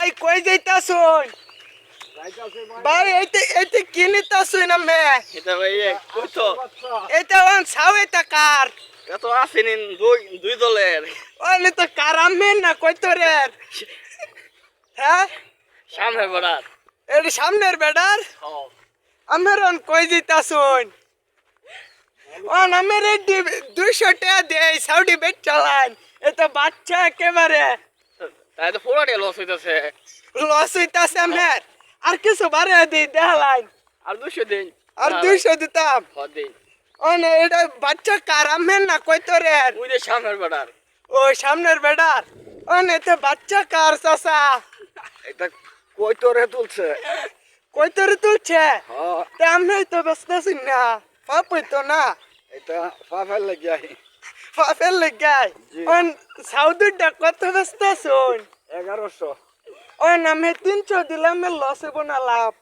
ভাই কই যাইতাছুন? ভাই এইতে কি নিতাছুন আমি? এটা ভাই কইতো এইটা ওন ছাও এটা কার? এত আসেনি দুই দলের ওন তো কার আমেন না কই তোরে? হ্যাঁ সামনে বড়ার এর সামনের বেডার আমার ওন কই যাইতাছুন? ওন আমার 200 টাকা দেই সাউডি বেট চালান এটা বাচ্চা একেবারে তাই তো পুরোটাই লস হইতেছে লস হইতাছে আমার আর কিছু বাড়ে দিই দেখালাইন আর 200 দিন আর 200 দিতাম দিন ওনে এটা বাচ্চা কার আমেন না কই তোরে? ওই যে সামনের বড়ার ওই সামনের বেডার ওনে তো বাচ্চা কার চাচা এটা কই তোরে তুলছে কই তোরে তুলছে? হ্যাঁ তে আমি তো ব্যস্ত আছি না পাপ হইতো না এটা ফাফার লাগিয়া পাপের লেগাই জি। ওন সাউদিটা কত ব্যস্ত আছুন? 1100 ওন আমি 300 দিলাম লস হইব না লাভ